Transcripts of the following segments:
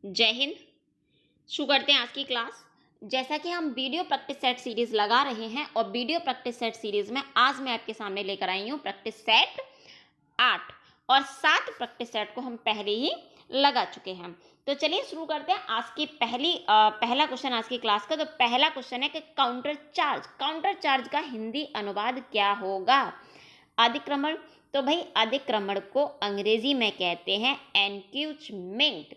जय हिंद। शुरू करते हैं आज की क्लास। जैसा कि हम वीडियो प्रैक्टिस सेट सीरीज लगा रहे हैं और वीडियो प्रैक्टिस सेट सीरीज में आज मैं आपके सामने लेकर आई हूं प्रैक्टिस सेट 8 और 7 प्रैक्टिस सेट को हम पहले ही लगा चुके हैं। तो चलिए शुरू करते हैं आज की पहला क्वेश्चन आज की क्लास का। तो पहला क्वेश्चन है कि काउंटर चार्ज का हिंदी अनुवाद क्या होगा? अधिक्रमण। तो भाई अधिक्रमण को अंग्रेजी में कहते हैं एनक्यूचमेंट।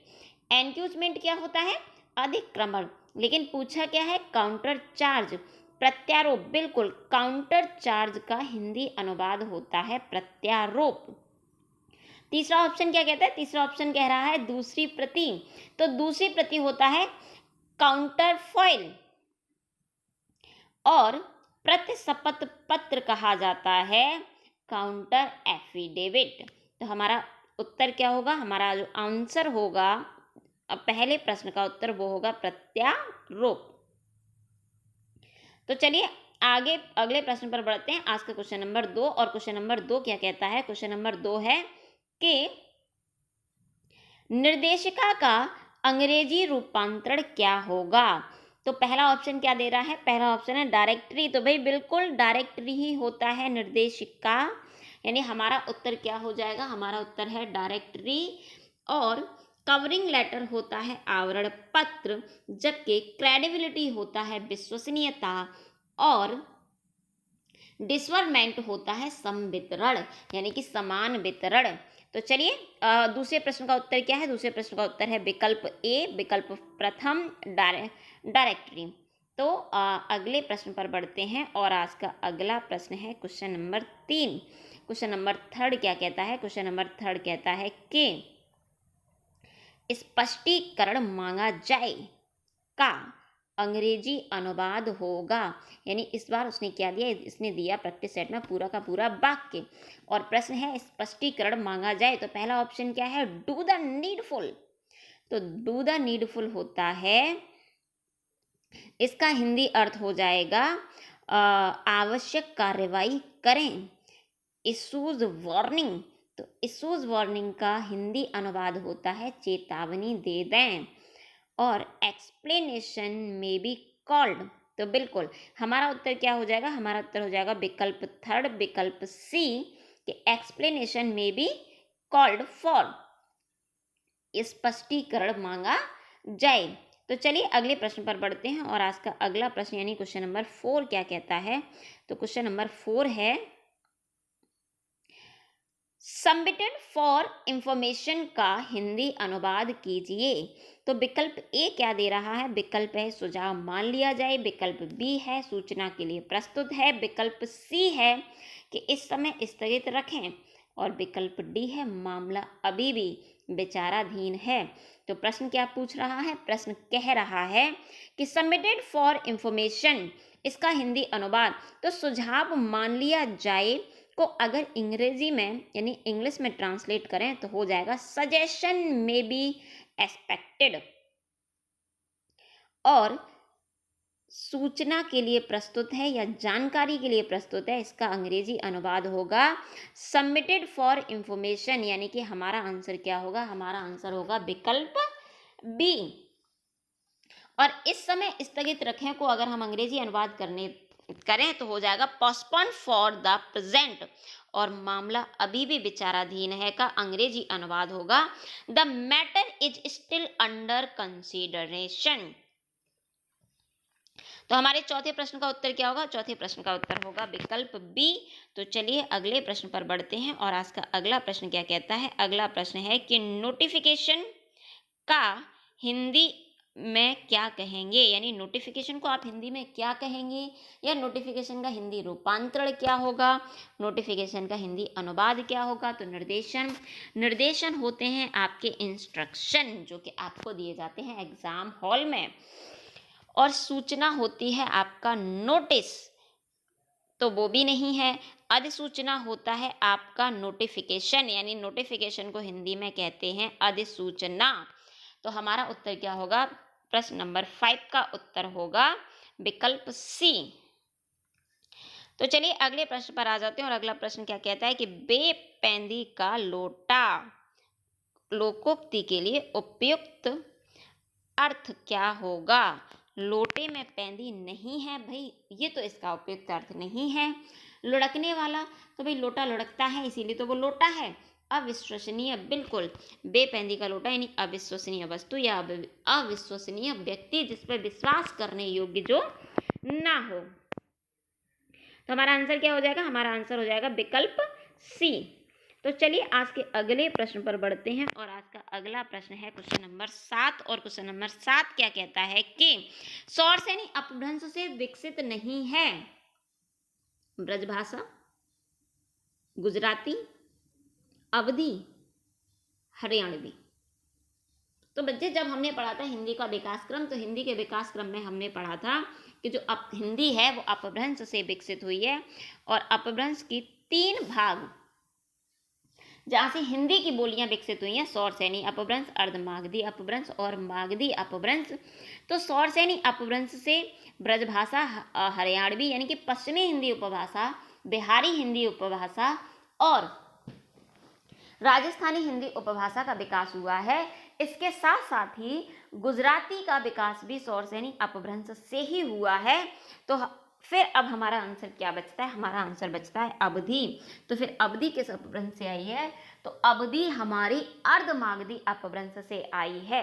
एनक्यूचमेंट क्या होता है? अधिक्रमण। लेकिन पूछा क्या है? काउंटर चार्ज, प्रत्यारोप। बिल्कुल, काउंटर चार्ज का हिंदी अनुवाद होता है प्रत्यारोप। तीसरा ऑप्शन क्या कहता है? तीसरा ऑप्शन कह रहा है दूसरी प्रति। तो दूसरी प्रति होता है काउंटर फॉइल और प्रतिशपथ पत्र कहा जाता है काउंटर एफिडेविट। तो हमारा उत्तर क्या होगा? हमारा जो आंसर होगा पहले प्रश्न का उत्तर वो होगा प्रत्यारोप। तो चलिए आगे अगले प्रश्न पर बढ़ते हैं। आज का क्वेश्चन नंबर 2। और क्वेश्चन नंबर 2 क्या कहता है? क्वेश्चन नंबर 2 है कि निर्देशिका का अंग्रेजी रूपांतरण क्या होगा? तो पहला ऑप्शन क्या दे रहा है? पहला ऑप्शन है डायरेक्टरी। तो भाई बिल्कुल डायरेक्टरी ही होता है निर्देशिका, यानी हमारा उत्तर क्या हो जाएगा? हमारा उत्तर है डायरेक्टरी। और कवरिंग लेटर होता है आवरण पत्र, जबकि क्रेडिबिलिटी होता है विश्वसनीयता और डिसवर्मेंट होता है समवितरण, यानी कि समान वितरण। तो चलिए दूसरे प्रश्न का उत्तर क्या है? दूसरे प्रश्न का उत्तर है विकल्प ए, विकल्प प्रथम डायरेक्टरी। तो अगले प्रश्न पर बढ़ते हैं और आज का अगला प्रश्न है क्वेश्चन नंबर 3। क्वेश्चन नंबर 3 क्या कहता है? क्वेश्चन नंबर 3 कहता है कि स्पष्टीकरण मांगा जाए का अंग्रेजी अनुवाद होगा। यानी इस बार उसने क्या दिया? इसने दिया प्रैक्टिस सेट में पूरा का पूरा वाक्य और प्रश्न है स्पष्टीकरण मांगा जाए। तो पहला ऑप्शन क्या है? Do the needful. तो डू द नीडफुल होता है, इसका हिंदी अर्थ हो जाएगा आवश्यक कार्रवाई करें। Issues warning. तो इशूज वार्निंग का हिंदी अनुवाद होता है चेतावनी दे दें। और एक्सप्लेनेशन में बी कॉल्ड। तो बिल्कुल हमारा उत्तर क्या हो जाएगा? हमारा उत्तर हो जाएगा विकल्प 3, विकल्प सी, कि एक्सप्लेनेशन में बी कॉल्ड फॉर, स्पष्टीकरण मांगा जाए। तो चलिए अगले प्रश्न पर बढ़ते हैं और आज का अगला प्रश्न यानी क्वेश्चन नंबर 4 क्या कहता है? तो क्वेश्चन नंबर 4 है सबमिटेड फॉर इंफॉर्मेशन का हिंदी अनुवाद कीजिए। तो विकल्प ए क्या दे रहा है? विकल्प है सुझाव मान लिया जाए, विकल्प बी है सूचना के लिए प्रस्तुत है, विकल्प सी है कि इस समय स्थगित रखें और विकल्प डी है मामला अभी भी विचाराधीन है। तो प्रश्न क्या पूछ रहा है? प्रश्न कह रहा है कि सबमिटेड फॉर इंफॉर्मेशन, इसका हिंदी अनुवाद तो सुझाव मान लिया जाए को अगर अंग्रेजी में यानी इंग्लिश में ट्रांसलेट करें तो हो जाएगा सजेशन में बी एक्सपेक्टेड। और सूचना के लिए प्रस्तुत है या जानकारी के लिए प्रस्तुत है, इसका अंग्रेजी अनुवाद होगा सबमिटेड फॉर इंफॉर्मेशन। यानी कि हमारा आंसर क्या होगा? हमारा आंसर होगा विकल्प बी। और इस समय स्थगित रखें को अगर हम अंग्रेजी अनुवाद करें तो हो जाएगा पोस्टपोन फॉर द प्रेजेंट। और मामला अभी भी विचाराधीन है का अंग्रेजी अनुवाद होगा the matter is still under consideration. तो हमारे चौथे प्रश्न का उत्तर क्या होगा? चौथे प्रश्न का उत्तर होगा विकल्प बी। तो चलिए अगले प्रश्न पर बढ़ते हैं और आज का अगला प्रश्न क्या कहता है? अगला प्रश्न है कि नोटिफिकेशन का हिंदी में क्या कहेंगे? यानी नोटिफिकेशन को आप हिंदी में क्या कहेंगे या नोटिफिकेशन का हिंदी रूपांतरण क्या होगा? नोटिफिकेशन का हिंदी अनुवाद क्या होगा? तो निर्देशन होते हैं आपके इंस्ट्रक्शन जो कि आपको दिए जाते हैं एग्जाम हॉल में। और सूचना होती है आपका नोटिस, तो वो भी नहीं है। अधिसूचना होता है आपका नोटिफिकेशन, यानी नोटिफिकेशन को हिंदी में कहते हैं अधिसूचना। तो हमारा उत्तर क्या होगा? प्रश्न नंबर 5 का उत्तर होगा विकल्प सी। तो चलिए अगले प्रश्न पर आ जाते हैं और अगला प्रश्न क्या कहता है कि बेपेंदी का लोटा लोकोक्ति के लिए उपयुक्त अर्थ क्या होगा? लोटे में पैंदी नहीं है भाई, ये तो इसका उपयुक्त अर्थ नहीं है। लुढ़कने वाला, तो भाई लोटा लुढ़कता है इसीलिए तो वो लोटा है। अविश्वसनीय, बिल्कुल बेपैंदी का लोटा यानी अविश्वसनीय वस्तु या अविश्वसनीय व्यक्ति, जिस पर विश्वास करने योग्य जो ना हो। तो हमारा आंसर क्या हो जाएगा? हमारा आंसर हो जाएगा विकल्प सी। तो चलिए आज के अगले प्रश्न पर बढ़ते हैं और आज का अगला प्रश्न है क्वेश्चन नंबर 7। और क्वेश्चन नंबर 7 क्या कहता है कि सौरसेनी अपभ्रंश से विकसित नहीं है। ब्रजभाषा, गुजराती, अवधी, हरियाणवी। तो बच्चे जब हमने पढ़ा था हिंदी का विकास क्रम, तो हिंदी के विकास क्रम में हमने पढ़ा था कि जो हिंदी है वो अपभ्रंश से विकसित हुई है और अपभ्रंश की 3 भाग जहाँ से हिंदी की बोलियां विकसित हुई हैं, सौरसेनी अपभ्रंश, अर्धमागधी अपभ्रंश और मागधी अपभ्रंश। तो सौरसेनी अपभ्रंश से ब्रजभाषा, हरियाणवी यानी कि पश्चिमी हिंदी उपभाषा, बिहारी हिंदी उपभाषा और राजस्थानी हिंदी उपभाषा का विकास हुआ है। इसके साथ साथ ही गुजराती का विकास भी सौरसेनी अपभ्रंश से ही हुआ है। तो फिर अब हमारा आंसर क्या बचता है? हमारा आंसर बचता है अवधी। तो फिर अवधी किस अपभ्रंश से आई है? तो अवधी हमारी अर्धमागधी अपभ्रंश से आई है,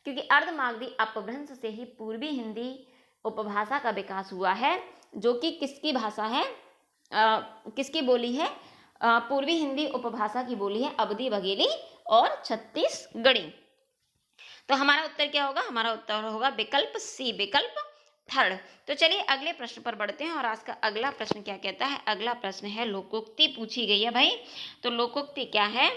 क्योंकि अर्धमागधी अपभ्रंश से ही पूर्वी हिंदी उपभाषा का विकास हुआ है, जो कि किसकी भाषा है, किसकी बोली है? पूर्वी हिंदी उपभाषा की बोली है अवधी, बघेली और छत्तीसगढ़ी। तो हमारा उत्तर क्या होगा? हमारा उत्तर होगा विकल्प सी, विकल्प थर्ड। तो चलिए अगले प्रश्न पर बढ़ते हैं और आज का अगला प्रश्न क्या कहता है? अगला प्रश्न है लोकोक्ति पूछी गई है भाई। तो लोकोक्ति क्या है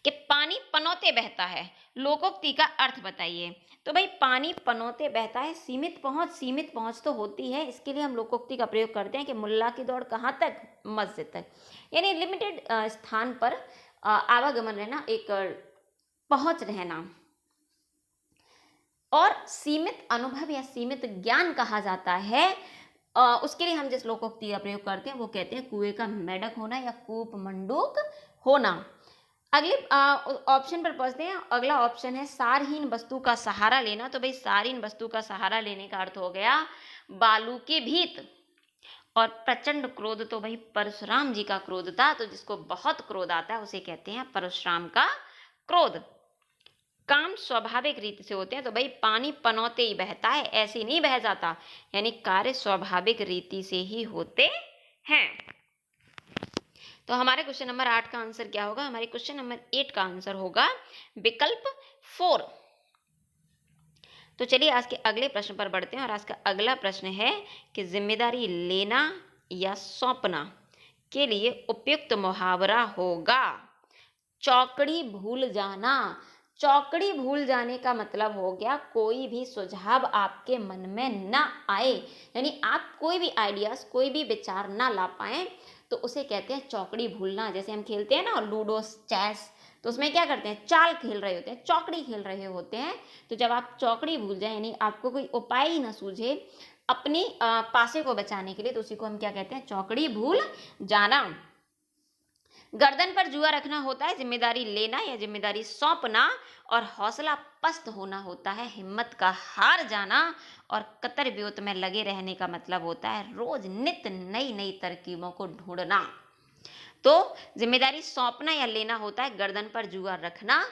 कि पानी पनौते बहता है, लोकोक्ति का अर्थ बताइए। तो भाई पानी पनौते बहता है, सीमित पहुंच तो होती है, इसके लिए हम लोकोक्ति का प्रयोग करते हैं कि मुल्ला की दौड़ कहाँ तक? मस्जिद तक। यानी लिमिटेड स्थान पर आवागमन रहना, एक पहुंच रहना। और सीमित अनुभव या सीमित ज्ञान कहा जाता है उसके लिए हम जिस लोकोक्ति का प्रयोग करते हैं वो कहते हैं कुएं का मेढक होना या कूप मंडूक होना। अगले ऑप्शन पर पहुंचते हैं। अगला ऑप्शन है सारहीन वस्तु का सहारा लेना। तो भाई सारहीन वस्तु का सहारा लेने का अर्थ हो गया बालू की भीत। और प्रचंड क्रोध, तो भाई परशुराम जी का क्रोध था, तो जिसको बहुत क्रोध आता है उसे कहते हैं परशुराम का क्रोध। काम स्वाभाविक रीति से होते हैं। तो भाई पानी पनौते ही बहता है, ऐसे नहीं बह जाता, यानी कार्य स्वाभाविक रीति से ही होते हैं। तो हमारे क्वेश्चन नंबर 8 का आंसर क्या होगा? हमारे क्वेश्चन नंबर 8 का आंसर होगा विकल्प 4। तो चलिए आज के अगले प्रश्न पर बढ़ते हैं और आज का अगला प्रश्न है कि जिम्मेदारी लेना या सौंपना के लिए उपयुक्त मुहावरा होगा चौकड़ी भूल जाना। चौकड़ी भूल जाने का मतलब हो गया कोई भी सुझाव आपके मन में ना आए, यानी आप कोई भी आइडियाज, कोई भी विचार ना ला पाए, तो उसे कहते हैं चौकड़ी भूलना। जैसे हम खेलते हैं ना लूडो, चेस, तो उसमें क्या करते हैं? चाल खेल रहे होते हैं, चौकड़ी खेल रहे होते हैं। तो जब आप चौकड़ी भूल जाए, यानी आपको कोई उपाय ही ना सूझे अपनी पासे को बचाने के लिए, तो उसी को हम क्या कहते हैं? चौकड़ी भूल जाना। गर्दन पर जुआ रखना होता है जिम्मेदारी लेना या जिम्मेदारी सौंपना, और हौसला पस्त होना होता है हिम्मत का हार जाना, और कतर व्योत में लगे रहने का मतलब होता है रोज नित्य नई नई तरकीबों को ढूंढना। तो जिम्मेदारी सौंपना या लेना होता है गर्दन पर जुआ रखना।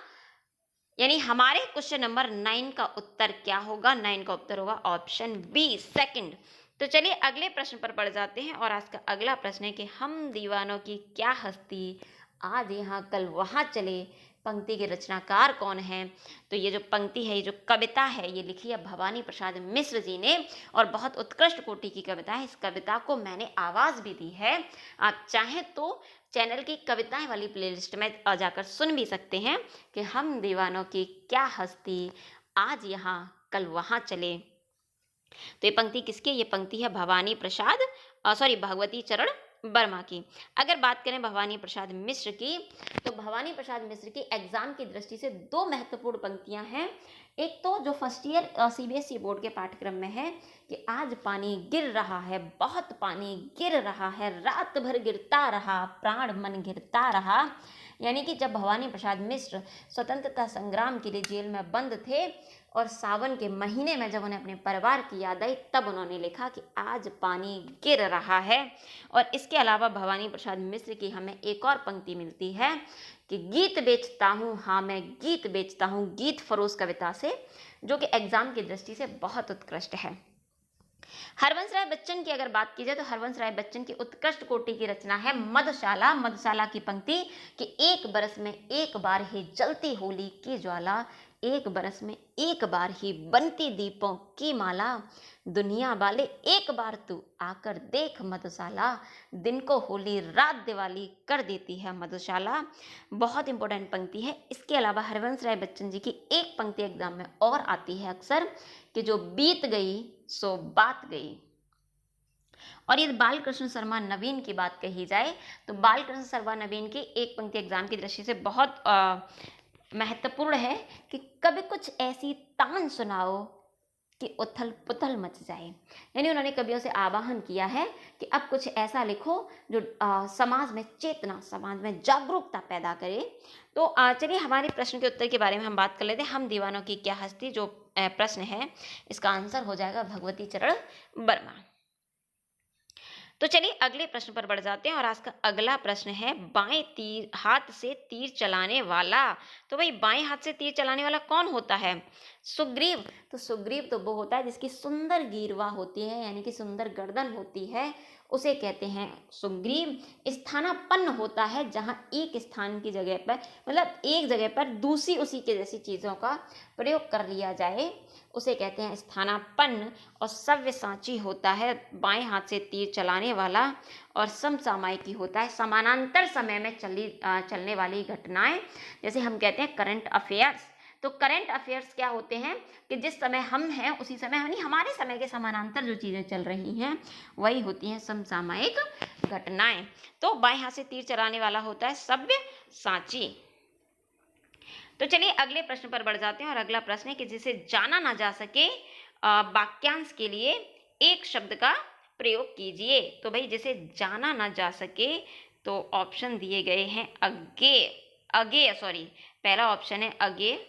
यानी हमारे क्वेश्चन नंबर 9 का उत्तर क्या होगा? 9 का उत्तर होगा ऑप्शन बी, सेकंड। तो चलिए अगले प्रश्न पर बढ़ जाते हैं और आज का अगला प्रश्न है कि हम दीवानों की क्या हस्ती आज यहाँ कल वहाँ चले, पंक्ति के रचनाकार कौन है? तो ये जो पंक्ति है, ये जो कविता है, ये लिखी है भवानी प्रसाद मिश्र जी ने और बहुत उत्कृष्ट कोटि की कविता है। इस कविता को मैंने आवाज़ भी दी है, आप चाहें तो चैनल की कविताएं वाली प्लेलिस्ट में जाकर सुन भी सकते हैं कि हम दीवानों की क्या हस्ती आज यहाँ कल वहाँ चले। तो ये पंक्ति किसकी? ये पंक्ति है भवानी प्रसाद भगवती चरण वर्मा की। अगर बात करें भवानी प्रसाद मिश्र की, तो भवानी प्रसाद मिश्र की एग्जाम की दृष्टि से 2 महत्वपूर्ण पंक्तियां हैं। एक तो जो फर्स्ट ईयर सीबीएसई बोर्ड के पाठ्यक्रम में है कि आज पानी गिर रहा है, बहुत पानी गिर रहा है, रात भर गिरता रहा, प्राण मन गिरता रहा। यानी कि जब भवानी प्रसाद मिश्र स्वतंत्रता संग्राम के लिए जेल में बंद थे और सावन के महीने में जब उन्हें अपने परिवार की याद आई, तब उन्होंने लिखा कि आज पानी गिर रहा है। और इसके अलावा भवानी प्रसाद मिश्र की हमें एक और पंक्ति मिलती है कि गीत बेचता हूँ, हाँ मैं गीत बेचता हूँ, गीत फरोश कविता से, जो कि एग्जाम की दृष्टि से बहुत उत्कृष्ट है। हरवंश राय बच्चन की अगर बात की जाए तो हरवंश राय बच्चन की उत्कृष्ट कोटि की रचना है मधुशाला। मधुशाला की पंक्ति कि एक बरस में एक बार ही जलती होली की ज्वाला, एक बरस में एक बार ही बनती दीपों की माला, दुनिया वाले एक बार तू आकर देख मधुशाला, दिन को होली रात दिवाली कर देती है मधुशाला। बहुत इंपॉर्टेंट पंक्ति है। इसके अलावा हरवंश राय बच्चन जी की एक पंक्ति एग्जाम में और आती है अक्सर कि जो बीत गई सो बात गई। और यदि बालकृष्ण शर्मा नवीन की बात कही जाए तो बालकृष्ण शर्मा नवीन की एक पंक्ति एग्जाम की दृष्टि से बहुत महत्वपूर्ण है कि कभी कुछ ऐसी तान सुनाओ कि उथल पुथल मच जाए। यानी उन्होंने कवियों से आह्वान किया है कि अब कुछ ऐसा लिखो जो समाज में चेतना, समाज में जागरूकता पैदा करे। तो चलिए हमारे प्रश्न के उत्तर के बारे में हम बात कर लेते हैं। हम दीवानों की क्या हस्ती, जो प्रश्न है इसका आंसर हो जाएगा भगवती चरण वर्मा। तो चलिए अगले प्रश्न पर बढ़ जाते हैं और आज का अगला प्रश्न है बाएं तीर हाथ से तीर चलाने वाला। तो भाई बाएं हाथ से तीर चलाने वाला कौन होता है? सुग्रीव। तो सुग्रीव तो वो होता है जिसकी सुंदर गीरवा होती है, यानी कि सुंदर गर्दन होती है, उसे कहते हैं सुग्रीव। स्थानापन्न होता है जहां एक स्थान की जगह पर, मतलब एक जगह पर दूसरी उसी के जैसी चीजों का प्रयोग कर लिया जाए, उसे कहते हैं स्थानापन्न। और सव्यसाची होता है बाएं हाथ से तीर चलाने वाला। और समसामयिकी होता है समानांतर समय में चलने वाली घटनाएं, जैसे हम कहते हैं करंट अफेयर्स। तो करंट अफेयर्स क्या होते हैं कि जिस समय हम हैं उसी समय, यानी हमारे समय के समानांतर जो चीजें चल रही हैं वही होती हैं समसामयिक घटनाएं। तो बाएं हाथ से तीर चलाने वाला होता है सव्यसाची। तो चलिए अगले प्रश्न पर बढ़ जाते हैं और अगला प्रश्न है कि जिसे जाना ना जा सके वाक्यांश के लिए एक शब्द का प्रयोग कीजिए। तो भाई जिसे जाना ना जा सके तो ऑप्शन दिए गए हैं पहला ऑप्शन है अज्ञेय,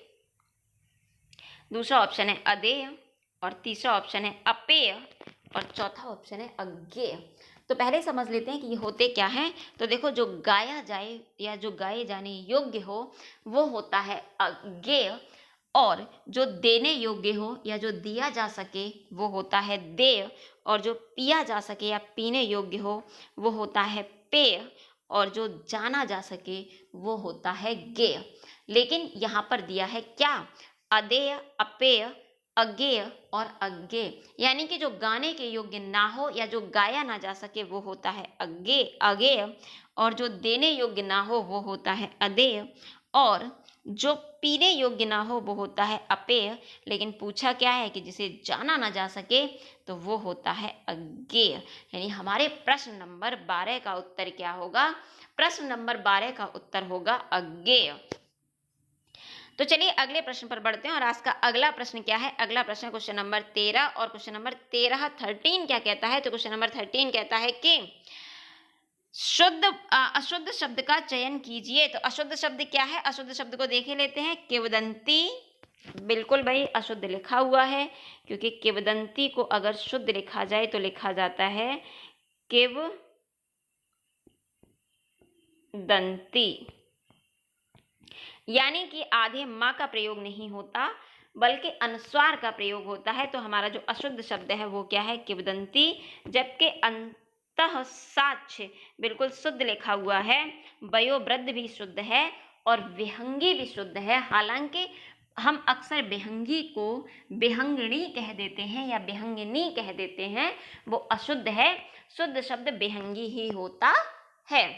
दूसरा ऑप्शन है अदेय, और तीसरा ऑप्शन है अपेय, और चौथा ऑप्शन है अज्ञेय। तो पहले समझ लेते हैं कि ये होते क्या हैं। तो देखो, जो गाया जाए या जो गाए जाने योग्य हो वो होता है अज्ञेय, और जो देने योग्य हो या जो दिया जा सके वो होता है देय, और जो पिया जा सके या पीने योग्य हो वो होता है पेय, और जो जाना जा सके वो होता है गेय। लेकिन यहाँ पर दिया है क्या? अदेय, अपेय, अज्ञेय और अज्ञेय। यानी कि जो गाने के योग्य ना हो या जो गाया ना जा सके वो होता है अज्ञेय, और जो देने योग्य ना हो वो होता है अदेय, और जो पीने योग्य ना हो वो होता है अपेय। लेकिन पूछा क्या है कि जिसे जाना ना जा सके तो वो होता है अज्ञेय। यानी हमारे प्रश्न नंबर 12 का उत्तर क्या होगा? प्रश्न नंबर 12 का उत्तर होगा अज्ञेय। तो चलिए अगले प्रश्न पर बढ़ते हैं और आज का अगला प्रश्न क्या है? अगला प्रश्न क्वेश्चन नंबर 13, और क्वेश्चन नंबर 13 क्या कहता है? तो क्वेश्चन नंबर 13 कहता है कि अशुद्ध शब्द का चयन कीजिए। तो अशुद्ध शब्द क्या है? अशुद्ध शब्द को देख लेते हैं। किंवदंती, बिल्कुल भाई अशुद्ध लिखा हुआ है, क्योंकि किंवदंती को अगर शुद्ध लिखा जाए तो लिखा जाता है किंवदंती, यानी कि आधे माँ का प्रयोग नहीं होता बल्कि अनुस्वार का प्रयोग होता है। तो हमारा जो अशुद्ध शब्द है वो क्या है? किंवदंती। जबकि अंतः साक्ष्य बिल्कुल शुद्ध लिखा हुआ है, वयोवृद्ध भी शुद्ध है और विहंगी भी शुद्ध है। हालांकि हम अक्सर विहंगी को विहंगिणी कह देते हैं या विहंगिनी कह देते हैं, वो अशुद्ध है। शुद्ध शब्द विहंगी ही होता है।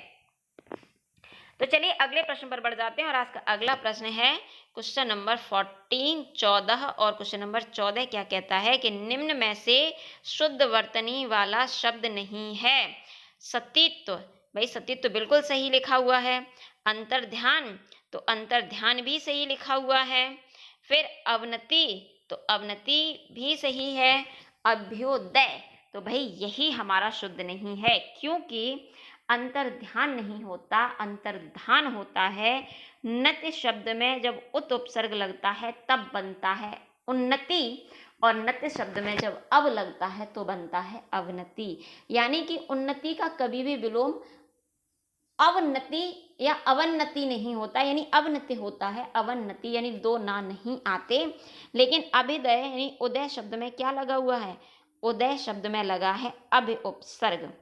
तो चलिए अगले प्रश्न पर बढ़ जाते हैं और आज का अगला प्रश्न है क्वेश्चन नंबर 14 और क्वेश्चन नंबर 14 क्या कहता है कि निम्न में से शुद्ध वर्तनी वाला शब्द नहीं है। सतीत्व, भाई सतीत्व बिल्कुल सही लिखा हुआ है। अंतर्ध्यान, तो अंतर्ध्यान भी सही लिखा हुआ है। फिर अवनति, तो अवनति भी सही है। अभ्युदय, तो भाई यही हमारा शुद्ध नहीं है, क्योंकि अंतर्ध्यान नहीं होता, अंतर्धान होता है नति शब्द में। जब उत उपसर्ग लगता है तब बनता है उन्नति, और नति शब्द में जब अव लगता है तो बनता है अवनति। यानी कि उन्नति का कभी भी विलोम अवनति या अवन्नति नहीं होता, यानी अवनति होता है, अवन्नति यानी दो ना नहीं आते। लेकिन अभिदय यानी उदय शब्द में क्या लगा हुआ है, उदय शब्द में लगा है अभि उपसर्ग।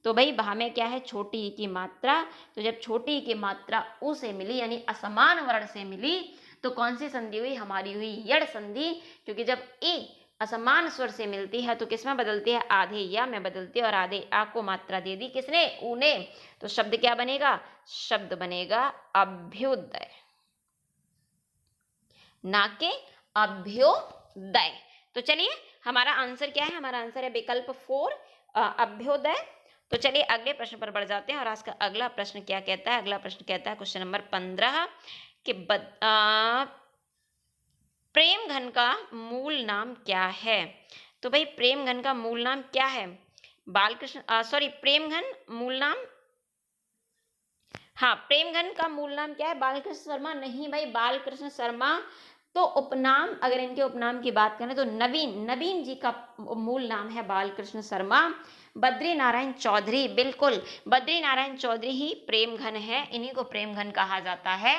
तो भाई वहां में क्या है, छोटी ई की मात्रा। तो जब छोटी ई की मात्रा उ से मिली यानी असमान वर्ण से मिली, तो कौन सी संधि हुई, हमारी हुई यड़ संधि। क्योंकि जब ए असमान स्वर से मिलती है तो किसमें बदलती है, आधे या में बदलती है, और आधे आ को मात्रा दे दी किसने, ऊ ने। तो शब्द क्या बनेगा, शब्द बनेगा अभ्युदय, ना के अभ्योदय। तो चलिए हमारा आंसर क्या है, हमारा आंसर है विकल्प 4 अभ्योदय। तो चलिए अगले प्रश्न पर बढ़ जाते हैं, और आज का अगला प्रश्न क्या कहता है, अगला प्रश्न कहता है क्वेश्चन नंबर 15 कि प्रेम घन का मूल नाम क्या है। तो भाई प्रेम घन का मूल नाम क्या है, बालकृष्ण सॉरी प्रेम घन मूल नाम, हाँ प्रेम घन का मूल नाम क्या है, बालकृष्ण शर्मा नहीं भाई, बालकृष्ण शर्मा तो उपनाम, अगर इनके उपनाम की बात करें तो नवीन, नवीन जी का मूल नाम है बालकृष्ण शर्मा। बद्री नारायण चौधरी, बिल्कुल बद्री नारायण चौधरी ही प्रेम घन है, इन्हीं को प्रेम घन कहा जाता है,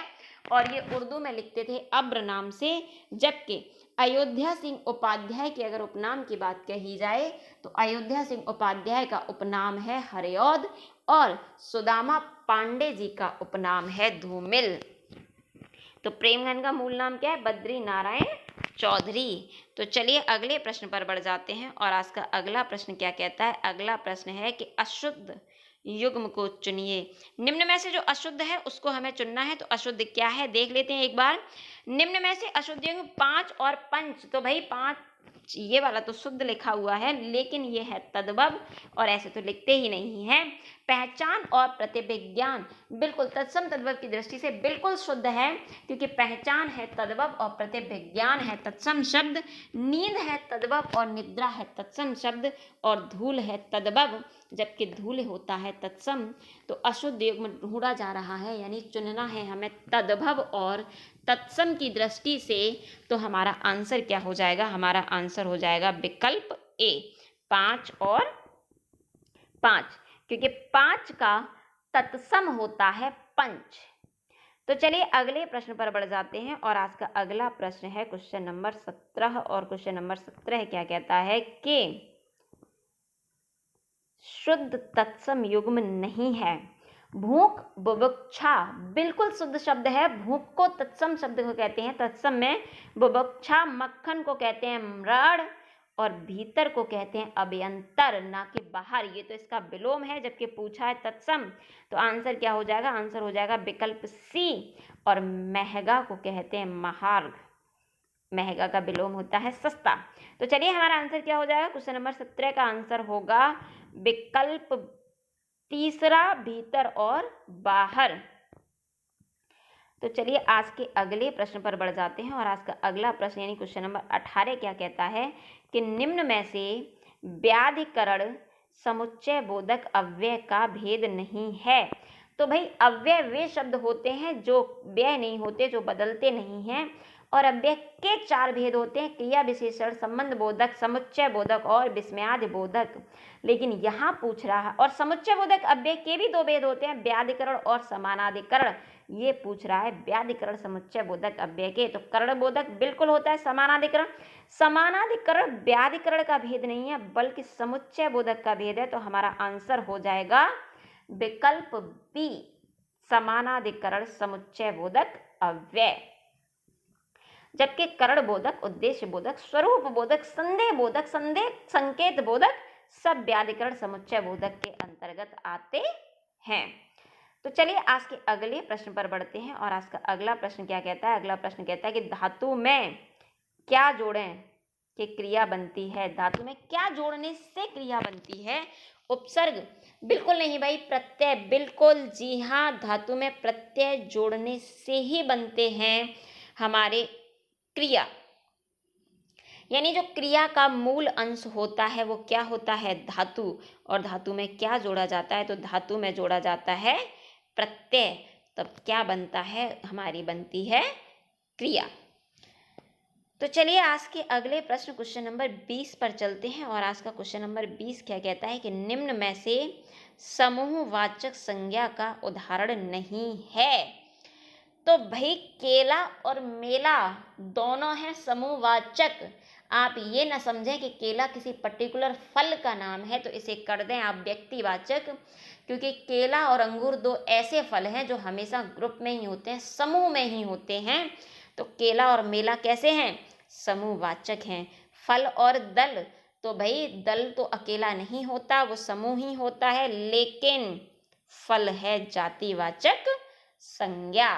और ये उर्दू में लिखते थे अब्र नाम से। जबकि अयोध्या सिंह उपाध्याय के अगर उपनाम की बात कही जाए तो अयोध्या सिंह उपाध्याय का उपनाम है हरिऔध, और सुदामा पांडे जी का उपनाम है धूमिल। तो प्रेमघन का मूल नाम क्या है, बद्री नारायण चौधरी। तो चलिए अगले प्रश्न पर बढ़ जाते हैं, और आज का अगला प्रश्न क्या कहता है, अगला प्रश्न है कि अशुद्ध युग्म को चुनिए। निम्न में से जो अशुद्ध है उसको हमें चुनना है, तो अशुद्ध क्या है देख लेते हैं एक बार। निम्न में से अशुद्ध युग्म 5 और पंच, तो भाई 5 ये वाला तो शुद्ध लिखा हुआ है, लेकिन ये है तद्भव, और ऐसे तो लिखते ही नहीं है। पहचान और प्रतिविज्ञान बिल्कुल तत्सम तद्भव की दृष्टि से बिल्कुल शुद्ध है, क्योंकि पहचान है तद्भव और प्रतिविज्ञान है तत्सम शब्द। नींद है तद्भव और निद्रा है तत्सम शब्द, और धूल है तद्भव, जबकि धूल होता है तत्सम। तो अशुद्ध युग्म ढूंढा जा रहा है, यानी चुनना है हमें तद्भव और तत्सम की दृष्टि से। तो हमारा आंसर क्या हो जाएगा, हमारा आंसर हो जाएगा विकल्प ए 5 और 5, क्योंकि 5 का तत्सम होता है पंच। तो चलिए अगले प्रश्न पर बढ़ जाते हैं, और आज का अगला प्रश्न है क्वेश्चन नंबर 17, और क्वेश्चन नंबर 17 क्या कहता है कि शुद्ध तत्सम युग्म नहीं है। भूख बुभुक्षा बिल्कुल शुद्ध शब्द है, भूख को तत्सम शब्द को कहते हैं तत्सम में, बुभुक्षा मक्खन को कहते हैं म्रड़, और भीतर को कहते हैं अभ्यंतर, ना कि बाहर। ये तो इसका विलोम है, जबकि पूछा है तत्सम। तो आंसर क्या हो जाएगा, आंसर हो जाएगा विकल्प सी, और महंगा को कहते हैं महार्घ, महंगा का विलोम होता है सस्ता। तो चलिए हमारा आंसर क्या हो जाएगा, क्वेश्चन नंबर 17 का आंसर होगा विकल्प तीसरा, भीतर और बाहर। तो चलिए आज के अगले प्रश्न पर बढ़ जाते हैं, और आज का अगला प्रश्न यानी क्वेश्चन नंबर 18 क्या कहता है कि निम्न में से व्याधिकरण समुच्चय बोधक अव्यय का भेद नहीं है। तो भाई अव्यय वे शब्द होते हैं जो व्यय नहीं होते, जो बदलते नहीं हैं, और अव्यय के 4 भेद होते हैं, क्रिया विशेषण, संबंध बोधक, समुच्चय बोधक और विस्मयादि बोधक। लेकिन यहाँ पूछ रहा है, और समुच्चय बोधक अव्यय के भी 2 भेद होते हैं, व्याधिकरण और समानाधिकरण। ये पूछ रहा है व्याधिकरण समुच्चय बोधक अव्यय के, तो करण बोधक बिल्कुल होता है समानाधिकरण। समानाधिकरण व्याधिकरण का भेद नहीं है, बल्कि समुच्चय बोधक का भेद है। तो हमारा आंसर हो जाएगा विकल्प बी, समानाधिकरण समुच्चय बोधक अव्यय। जबकि करण बोधक, उद्देश्य बोधक, स्वरूप बोधक, संदेह बोधक, संदेह संकेत बोधक सब व्याधिकरण समुच्चय बोधक के अंतर्गत आते हैं। तो चलिए आज के अगले प्रश्न पर बढ़ते हैं, और आज का अगला प्रश्न क्या कहता है, अगला प्रश्न कहता है कि धातु में क्या जोड़ें कि क्रिया बनती है। धातु में क्या जोड़ने से क्रिया बनती है, उपसर्ग बिल्कुल नहीं भाई, प्रत्यय बिल्कुल, जी हाँ, धातु में प्रत्यय जोड़ने से ही बनते हैं हमारे क्रिया, यानी जो क्रिया का मूल अंश होता है वो क्या होता है? धातु। और धातु में क्या जोड़ा जाता है? तो धातु में जोड़ा जाता है प्रत्यय। तब क्या बनता है? हमारी बनती है क्रिया। तो चलिए आज के अगले प्रश्न क्वेश्चन नंबर 20 पर चलते हैं। और आज का क्वेश्चन नंबर 20 क्या कहता है कि निम्न में से समूहवाचक संज्ञा का उदाहरण नहीं है। तो भाई केला और मेला दोनों हैं समूहवाचक। आप ये ना समझें कि केला किसी पर्टिकुलर फल का नाम है तो इसे कर दें आप व्यक्तिवाचक, क्योंकि केला और अंगूर दो ऐसे फल हैं जो हमेशा ग्रुप में ही होते हैं, समूह में ही होते हैं। तो केला और मेला कैसे हैं? समूहवाचक हैं। फल और दल, तो भाई दल तो अकेला नहीं होता, वो समूह ही होता है, लेकिन फल है जातिवाचक संज्ञा।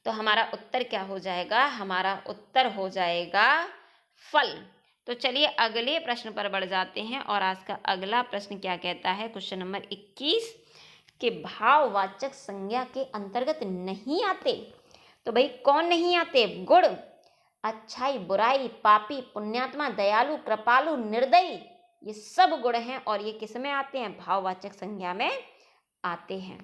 तो हमारा उत्तर क्या हो जाएगा? हमारा उत्तर हो जाएगा फल। तो चलिए अगले प्रश्न पर बढ़ जाते हैं। और आज का अगला प्रश्न क्या कहता है? क्वेश्चन नंबर 21 के भाववाचक संज्ञा के अंतर्गत नहीं आते। तो भाई कौन नहीं आते? गुण, अच्छाई, बुराई, पापी, पुण्यात्मा, दयालु, कृपालु, निर्दयी, ये सब गुण हैं और ये किस में आते हैं? भाववाचक संज्ञा में आते हैं।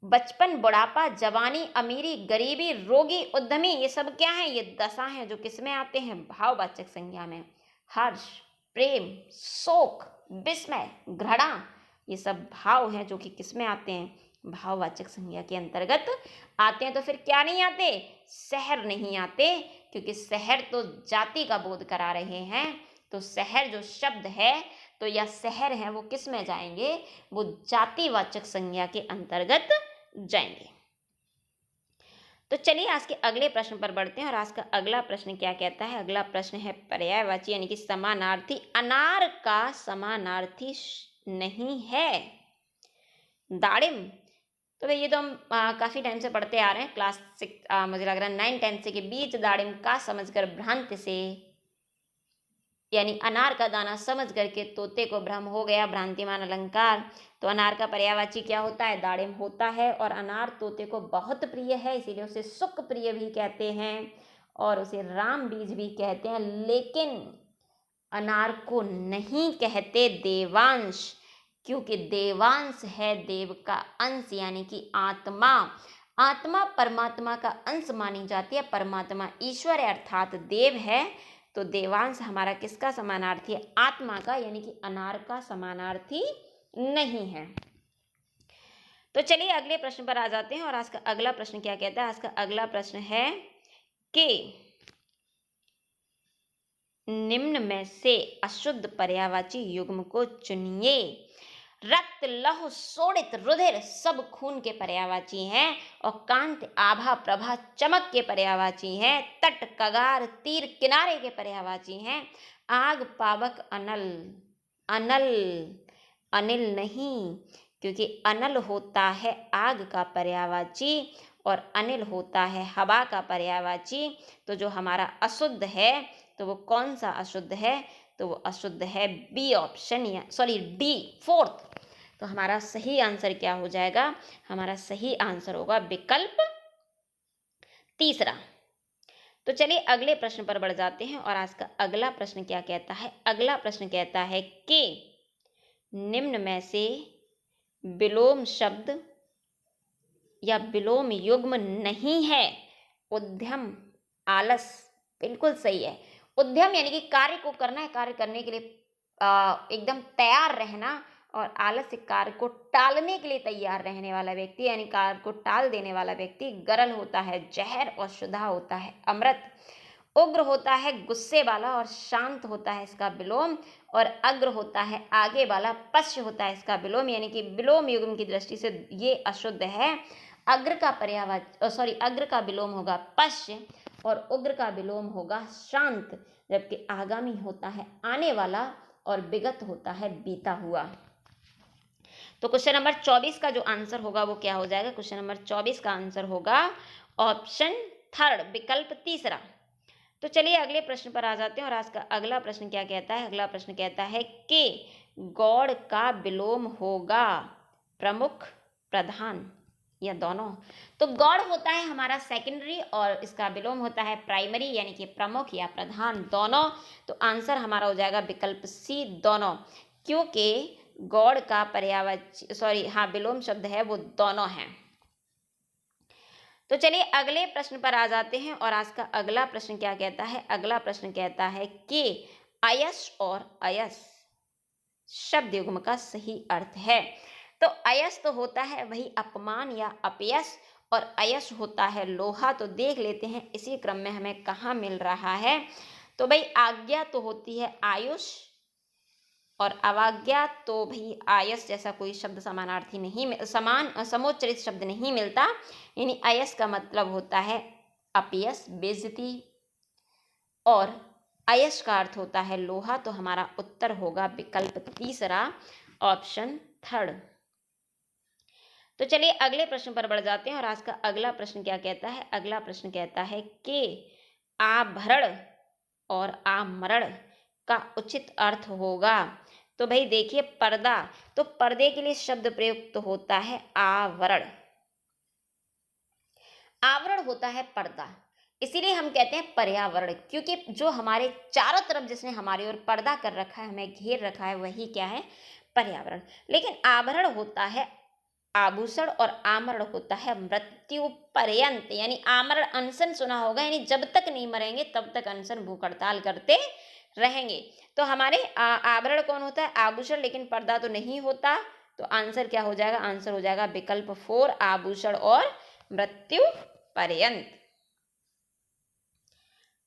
बचपन, बुढ़ापा, जवानी, अमीरी, गरीबी, रोगी, उद्यमी, ये सब क्या है? ये दशा हैं जो किस में आते हैं? भाववाचक संज्ञा में। हर्ष, प्रेम, शोक, विस्मय, घृणा, ये सब भाव हैं जो कि किस में आते हैं? भाववाचक संज्ञा के अंतर्गत आते हैं। तो फिर क्या नहीं आते? शहर नहीं आते, क्योंकि शहर तो जाति का बोध करा रहे हैं। तो शहर जो शब्द है तो या शहर है वो किस में जाएंगे? वो जातिवाचक संज्ञा के अंतर्गत जाएंगे। तो चलिए आज के अगले प्रश्न पर बढ़ते हैं। और आज का अगला प्रश्न क्या कहता है? अगला प्रश्न है पर्यायवाची यानी कि समानार्थी। अनार का समानार्थी नहीं है दाड़िम। तो भाई ये तो हम काफी टाइम से पढ़ते आ रहे हैं, क्लास 6 मुझे लग रहा है 9-10 के बीच। दाड़िम का समझकर भ्रांति से, यानी अनार का दाना समझ करके तोते को भ्रम हो गया, भ्रांतिमान अलंकार। तो अनार का पर्यायवाची क्या होता है? दाड़िम होता है। और अनार तोते को बहुत प्रिय है, इसीलिए उसे सुख प्रिय भी कहते हैं और उसे राम बीज भी कहते हैं। लेकिन अनार को नहीं कहते देवांश, क्योंकि देवांश है देव का अंश, यानी कि आत्मा। आत्मा परमात्मा का अंश मानी जाती है। परमात्मा ईश्वर है अर्थात देव है। तो देवांश हमारा किसका समानार्थी है? आत्मा का, यानी कि अनार का समानार्थी नहीं है। तो चलिए अगले प्रश्न पर आ जाते हैं। और आज का अगला प्रश्न क्या कहता है? आज का अगला प्रश्न है कि निम्न में से अशुद्ध पर्यायवाची युग्म को चुनिए। रक्त, लौह, शोणित, रुधिर सब खून के पर्यायवाची हैं। और कांति, आभा, प्रभा, चमक के पर्यायवाची हैं। तट, कगार, तीर, किनारे के पर्यायवाची हैं। आग, पावक, अनल, अनल, अनिल नहीं, क्योंकि अनल होता है आग का पर्यायवाची और अनिल होता है हवा का पर्यायवाची। तो जो हमारा अशुद्ध है तो वो कौन सा अशुद्ध है? तो वो अशुद्ध है बी ऑप्शन, या सॉरी डी, फोर्थ। तो हमारा सही आंसर क्या हो जाएगा? हमारा सही आंसर होगा विकल्प तीसरा। तो चलिए अगले प्रश्न पर बढ़ जाते हैं। और आज का अगला प्रश्न क्या कहता है? अगला प्रश्न कहता है कि निम्न में से विलोम शब्द या विलोम युग्म नहीं है। उद्यम, आलस, बिल्कुल सही है। उद्यम यानी कि कार्य को करना है, कार्य करने के लिए एकदम तैयार रहना। और आलस्य कार्य को टालने के लिए तैयार रहने वाला व्यक्ति, यानी कार्य को टाल देने वाला व्यक्ति। गरल होता है जहर और शुदा होता है अमृत। उग्र होता है गुस्से वाला और शांत होता है इसका विलोम। और अग्र होता है आगे वाला, पश्य होता है इसका विलोम। यानी कि विलोम युग्म की दृष्टि से ये अशुद्ध है। अग्र का अग्र का विलोम होगा पश्य और उग्र का विलोम होगा शांत, जबकि आगामी होता है आने वाला और विगत होता है बीता हुआ। तो क्वेश्चन नंबर 24 का जो आंसर होगा वो क्या हो जाएगा? क्वेश्चन नंबर 24 का आंसर होगा ऑप्शन थर्ड, विकल्प तीसरा। तो चलिए अगले प्रश्न पर आ जाते हैं। और आज का अगला प्रश्न क्या कहता है? अगला प्रश्न कहता है कि गौड़ का विलोम होगा प्रमुख, प्रधान। या दोनों? तो गॉड होता है हमारा सेकेंडरी और इसका विलोम होता है प्राइमरी, यानी कि प्रमुख या प्रधान, दोनों। तो आंसर हमारा हो जाएगा विकल्प सी, दोनों, क्योंकि गॉड का विलोम शब्द है वो दोनों है। तो चलिए अगले प्रश्न पर आ जाते हैं और आज का अगला प्रश्न क्या कहता है? अगला प्रश्न कहता है कि अयस और अयस शब्द युग्म का सही अर्थ है। तो अयस तो होता है वही अपमान या अपयश, और अयश होता है लोहा। तो देख लेते हैं इसी क्रम में हमें कहाँ मिल रहा है। तो भाई आज्ञा तो होती है आयुष, और अवाज्ञा तो भाई आयस जैसा कोई शब्द समानार्थी नहीं, समोच्चरित शब्द नहीं मिलता, यानी अयस का मतलब होता है अपयश, बेइज्जती, और अयश का अर्थ होता है लोहा। तो हमारा उत्तर होगा विकल्प तीसरा, ऑप्शन थर्ड। तो चलिए अगले प्रश्न पर बढ़ जाते हैं और आज का अगला प्रश्न क्या कहता है? अगला प्रश्न कहता है कि आभरण और आमरण का उचित अर्थ होगा। तो भाई देखिए पर्दा, तो पर्दे के लिए शब्द प्रयुक्त होता है आवरण। आवरण होता है पर्दा, इसीलिए हम कहते हैं पर्यावरण, क्योंकि जो हमारे चारों तरफ जिसने हमारी ओर पर्दा कर रखा है, हमें घेर रखा है, वही क्या है? पर्यावरण। लेकिन आभरण होता है आभूषण और आमरण होता है मृत्यु पर्यंत, यानी आमरण अनशन सुना होगा, यानी जब तक नहीं मरेंगे तब तक अनशन भूख हड़ताल करते रहेंगे। तो हमारे आभरण कौन होता है? आभूषण, लेकिन पर्दा तो नहीं होता। तो आंसर क्या हो जाएगा? आंसर हो जाएगा विकल्प 4, आभूषण और मृत्यु पर्यंत।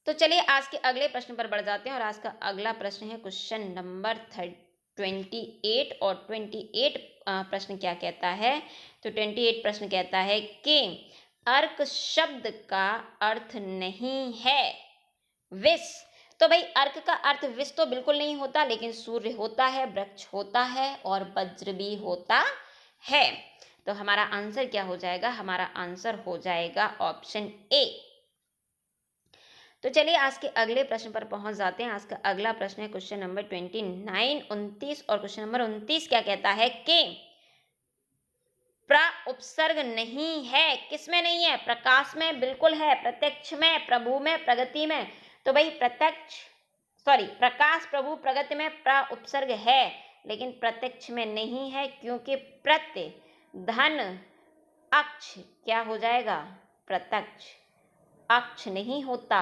तो चलिए आज के अगले प्रश्न पर बढ़ जाते हैं और आज का अगला प्रश्न है क्वेश्चन नंबर 28 और 28 प्रश्न क्या कहता है? तो 28 प्रश्न कहता है कि अर्क शब्द का अर्थ नहीं है विष। तो भाई अर्क का अर्थ विष तो बिल्कुल नहीं होता, लेकिन सूर्य होता है, वृक्ष होता है और वज्र भी होता है। तो हमारा आंसर क्या हो जाएगा? हमारा आंसर हो जाएगा ऑप्शन ए। तो चलिए आज के अगले प्रश्न पर पहुंच जाते हैं। आज का अगला प्रश्न है क्वेश्चन नंबर 29, 29 और क्वेश्चन नंबर 29 क्या कहता है कि प्र उपसर्ग नहीं है। किसमें नहीं है? प्रकाश में बिल्कुल है, प्रत्यक्ष में, प्रभु में, प्रगति में। तो भाई प्रकाश, प्रभु, प्रगति में प्र उपसर्ग है, लेकिन प्रत्यक्ष में नहीं है, क्योंकि प्रत्य धन अक्ष क्या हो जाएगा? प्रत्यक्ष। अक्ष नहीं होता,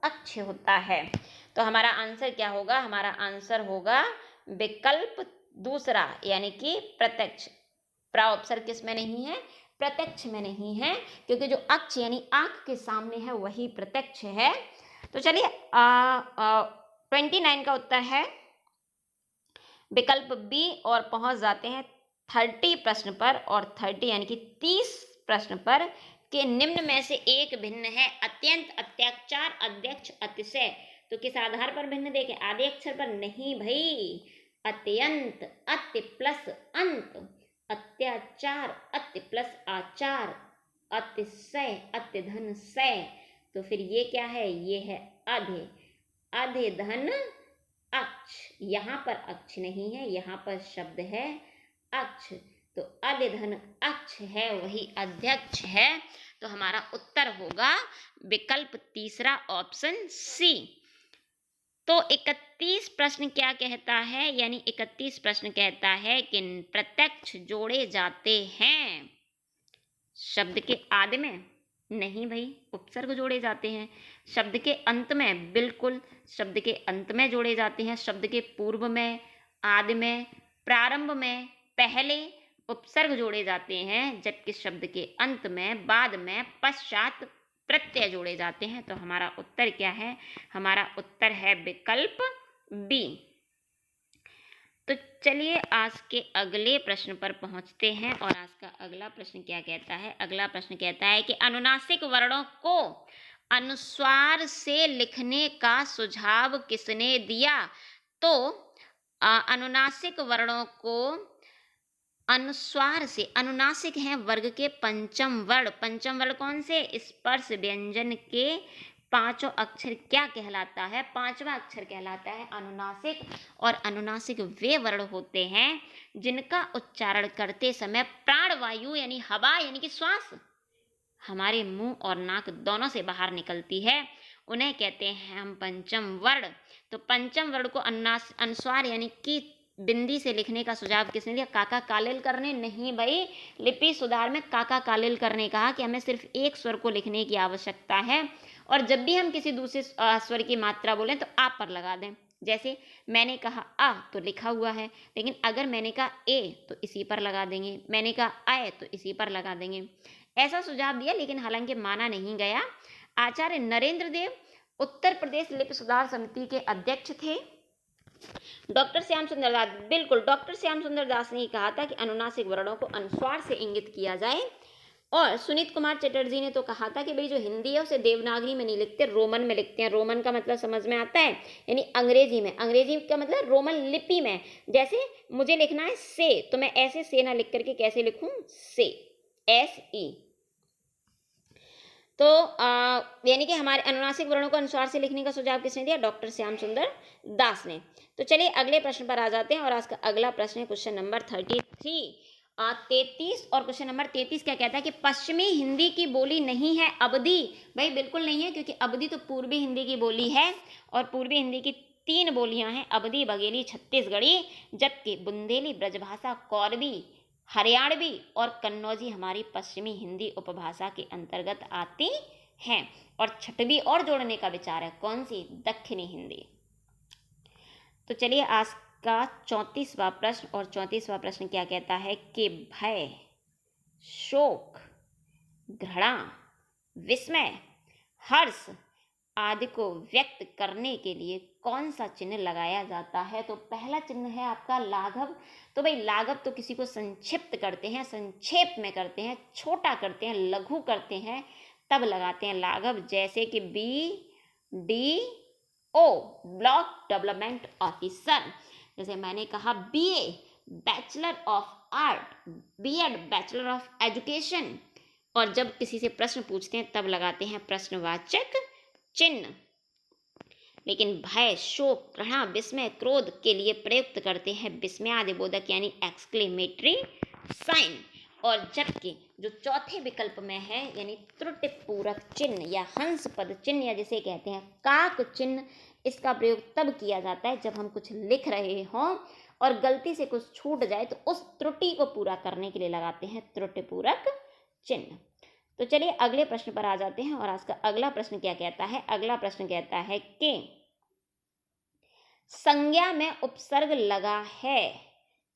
अक्ष होता है। तो हमारा आंसर क्या होगा? हमारा आंसर होगा विकल्प दूसरा, यानी कि प्रत्यक्ष। उपसर्ग किस में नहीं है? प्रत्यक्ष में नहीं है, क्योंकि जो अक्ष यानी आंख के सामने है वही प्रत्यक्ष है। तो चलिए 29 का उत्तर है विकल्प बी, और पहुंच जाते हैं 30 प्रश्न पर, और 30 यानी कि 30 प्रश्न पर कि निम्न में से एक भिन्न है। अत्यंत, अत्याचार, अध्यक्ष, अतिशय। तो किस आधार पर भिन्न देखे? आदि अक्षर पर नहीं भाई। अत्यंत, अत्य प्लस अंत, अत्याचार, अत्य प्लस आचार, अतिशय, अत्य धन सय। तो फिर ये क्या है? ये है अधे, अधे धन अक्ष। यहाँ पर अक्ष नहीं है, यहाँ पर शब्द है अक्ष। तो अधे धन अक्ष है, वही अध्यक्ष है। तो हमारा उत्तर होगा विकल्प तीसरा, ऑप्शन सी। तो 31 प्रश्न क्या कहता है? यानी 31 प्रश्न कहता है कि प्रत्यक्ष जोड़े जाते हैं शब्द के आदि में। नहीं भाई, उपसर्ग जोड़े जाते हैं। शब्द के अंत में, बिल्कुल शब्द के अंत में जोड़े जाते हैं। शब्द के पूर्व में, आदि में, प्रारंभ में, पहले उपसर्ग जोड़े जाते हैं, जबकि शब्द के अंत में, बाद में, पश्चात प्रत्यय जोड़े जाते हैं। तो हमारा उत्तर क्या है? हमारा उत्तर है विकल्प बी। तो चलिए आज के अगले प्रश्न पर पहुंचते हैं और आज का अगला प्रश्न क्या कहता है? अगला प्रश्न कहता है कि अनुनासिक वर्णों को अनुस्वार से लिखने का सुझाव किसने दिया? तो अनुनासिक वर्णों को अनुस्वार से, अनुनासिक हैं वर्ग के पंचम वर्ण। पंचम वर्ण कौन से? स्पर्श व्यंजन के पांचों अक्षर क्या कहलाता है? पांचवा अक्षर कहलाता है अनुनासिक। और अनुनासिक वे वर्ण होते हैं जिनका उच्चारण करते समय प्राणवायु यानी हवा यानी कि श्वास हमारे मुंह और नाक दोनों से बाहर निकलती है, उन्हें कहते हैं हम पंचम वर्ण। तो पंचम वर्ण को अनुस्वार यानी कि बिंदी से लिखने का सुझाव किसने दिया? काका कालेलकर ने। नहीं भाई, लिपि सुधार में काका कालेलकर ने कहा कि हमें सिर्फ एक स्वर को लिखने की आवश्यकता है, और जब भी हम किसी दूसरे स्वर की मात्रा बोलें तो आ पर लगा दें। जैसे मैंने कहा आ तो लिखा हुआ है, लेकिन अगर मैंने कहा ए तो इसी पर लगा देंगे, मैंने कहा आए तो इसी पर लगा देंगे। ऐसा सुझाव दिया, लेकिन हालांकि माना नहीं गया। आचार्य नरेंद्र देव उत्तर प्रदेश लिपि सुधार समिति के अध्यक्ष थे। डॉक्टर श्याम सुंदर दास, बिल्कुल डॉक्टर श्याम सुंदर दास ने ही कहा था कि अनुनासिक वर्णों को अनुस्वार से इंगित किया जाए। और सुनीत कुमार चटर्जी ने तो कहा था कि भाई जो हिंदी है उसे देवनागरी में नहीं लिखते, रोमन में लिखते हैं। रोमन का मतलब समझ में आता है, यानी अंग्रेजी में। अंग्रेजी का मतलब रोमन लिपि में। जैसे मुझे लिखना है से, तो मैं ऐसे से ना लिख करके कैसे लिखूं? से, SE। तो यानी कि हमारे अनुनासिक वर्णों को अनुस्वार से लिखने का सुझाव किसने दिया? डॉक्टर श्याम सुंदर दास ने। तो चलिए अगले प्रश्न पर आ जाते हैं, और आज का अगला प्रश्न है क्वेश्चन नंबर 33 और क्वेश्चन नंबर 33 क्या कहता है कि पश्चिमी हिंदी की बोली नहीं है अवधी। भाई बिल्कुल नहीं है, क्योंकि अवधी तो पूर्वी हिंदी की बोली है, और पूर्वी हिंदी की 3 बोलियां हैं, अवधी, बघेली, छत्तीसगढ़ी, जबकि बुंदेली, ब्रजभाषा, कौरवी, हरियाणवी और कन्नौजी हमारी पश्चिमी हिंदी उपभाषा के अंतर्गत आती हैं। और छठवीं और जोड़ने का विचार है, कौन सी? दक्षिणी हिंदी। तो चलिए आज का 34वां प्रश्न, और 34वां प्रश्न क्या कहता है कि भय, शोक, घृणा, विस्मय, हर्ष आदि को व्यक्त करने के लिए कौन सा चिन्ह लगाया जाता है? तो पहला चिन्ह है आपका लाघव। तो भाई लाघव तो किसी को संक्षिप्त करते हैं, संक्षेप में करते हैं, छोटा करते हैं, लघु करते हैं, तब लगाते हैं लाघव। जैसे कि BDO, ब्लॉक डेवलपमेंट ऑफिसर। जैसे मैंने कहा BA, bachelor of art, B.Ed, bachelor of education. और जब किसी से प्रश्न पूछते हैं तब लगाते हैं प्रश्नवाचक चिन्ह। लेकिन भय, शोक, घृणा, विस्मय, क्रोध के लिए प्रयुक्त करते हैं विस्मयादिबोधक यानी एक्सक्लेमेटरी साइन। और जबकि जो चौथे विकल्प में है यानी त्रुटिपूरक चिन्ह या हंस पद चिन्ह, या जिसे कहते हैं काक चिन्ह, इसका प्रयोग तब किया जाता है जब हम कुछ लिख रहे हों और गलती से कुछ छूट जाए, तो उस त्रुटि को पूरा करने के लिए लगाते हैं त्रुटिपूरक चिन्ह। तो चलिए अगले प्रश्न पर आ जाते हैं, और आज का अगला प्रश्न क्या कहता है? अगला प्रश्न कहता है कि संज्ञा में उपसर्ग लगा है।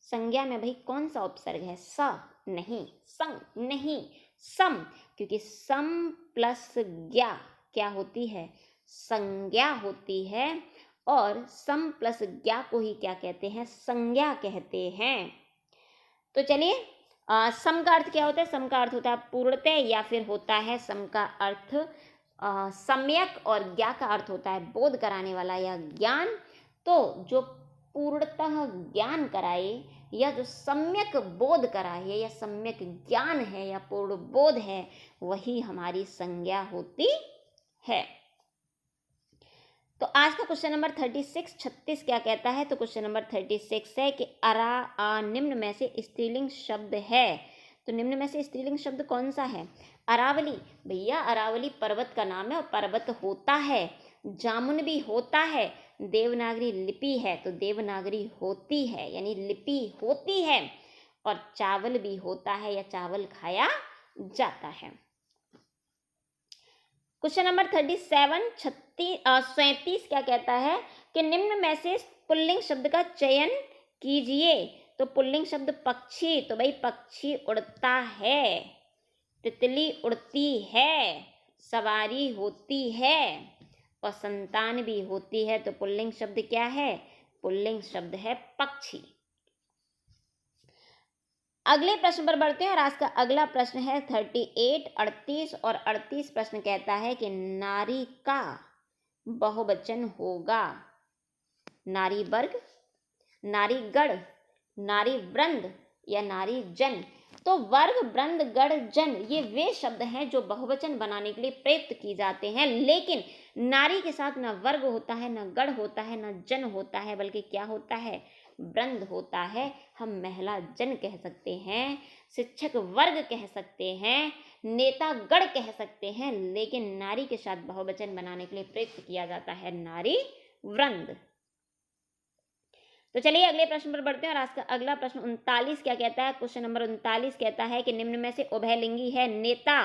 संज्ञा में भाई कौन सा उपसर्ग है? स नहीं, संग नहीं, सम, क्योंकि सम प्लस ज्ञा क्या होती है? संज्ञा होती है। और सम प्लस ज्ञा को ही क्या कहते हैं? संज्ञा कहते हैं। तो चलिए सम का अर्थ क्या होता है? सम का अर्थ होता है पूर्णतः, या फिर होता है सम का अर्थ सम्यक, और ज्ञा का अर्थ होता है बोध कराने वाला या ज्ञान। तो जो पूर्णतः ज्ञान कराए, या जो सम्यक बोध कराए, या सम्यक ज्ञान है, या पूर्ण बोध है, वही हमारी संज्ञा होती है। तो आज का क्वेश्चन नंबर 36 क्या कहता है? तो क्वेश्चन नंबर 36 है कि निम्न में से स्त्रीलिंग शब्द है। तो निम्न में से स्त्रीलिंग शब्द कौन सा है? अरावली। भैया अरावली पर्वत का नाम है, और पर्वत होता है। जामुन भी होता है। देवनागरी लिपि है, तो देवनागरी होती है यानी लिपि होती है। और चावल भी होता है, या चावल खाया जाता है। क्वेश्चन नंबर 37 क्या कहता है कि निम्न में से पुल्लिंग शब्द का चयन कीजिए। तो पुल्लिंग शब्द पक्षी, तो भाई पक्षी उड़ता है, तितली उड़ती है, सवारी होती है, और संतान भी होती है। तो पुल्लिंग शब्द क्या है? पुल्लिंग शब्द है पक्षी। अगले प्रश्न पर बढ़ते हैं, और आज का अगला प्रश्न है 38, 38 और 38 प्रश्न कहता है कि नारी का बहुवचन होगा नारी वर्ग, नारी गण, नारी वृंद या नारी जन। तो वर्ग, वृंद, गण, जन ये वे शब्द हैं जो बहुवचन बनाने के लिए प्रयुक्त की जाते हैं, लेकिन नारी के साथ न वर्ग होता है, न गण होता है, न जन होता है, बल्कि क्या होता है, वृंद होता है। हम महिला जन कह सकते हैं, शिक्षक वर्ग कह सकते हैं, नेता गण कह सकते हैं, लेकिन नारी के साथ बहुवचन बनाने के लिए प्रयुक्त किया जाता है नारी वृंद। तो चलिए अगले प्रश्न पर बढ़ते हैं और आज का अगला प्रश्न 39 क्या कहता है। क्वेश्चन नंबर 39 कहता है कि निम्न में से उभयलिंगी है नेता,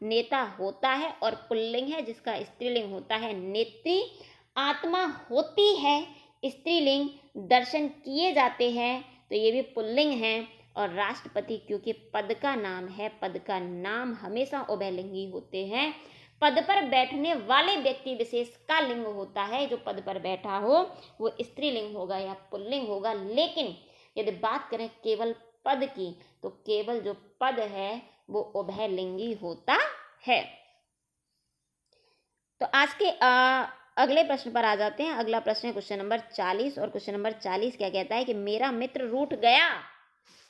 नेता होता है और पुल्लिंग है जिसका स्त्रीलिंग होता है नेत्री। आत्मा होती है स्त्रीलिंग, दर्शन किए जाते हैं तो ये भी पुल्लिंग है। और राष्ट्रपति क्योंकि पद का नाम है, पद का नाम हमेशा उभयलिंगी होते हैं। पद पर बैठने वाले व्यक्ति विशेष का लिंग होता है, जो पद पर बैठा हो वो स्त्रीलिंग होगा या पुल्लिंग होगा। लेकिन यदि बात करें केवल पद की तो केवल जो पद है वो उभयलिंगी होता है। तो आज के अगले प्रश्न पर आ जाते हैं। अगला प्रश्न है क्वेश्चन नंबर 40 और क्वेश्चन नंबर 40 क्या कहता है कि मेरा मित्र रूठ गया,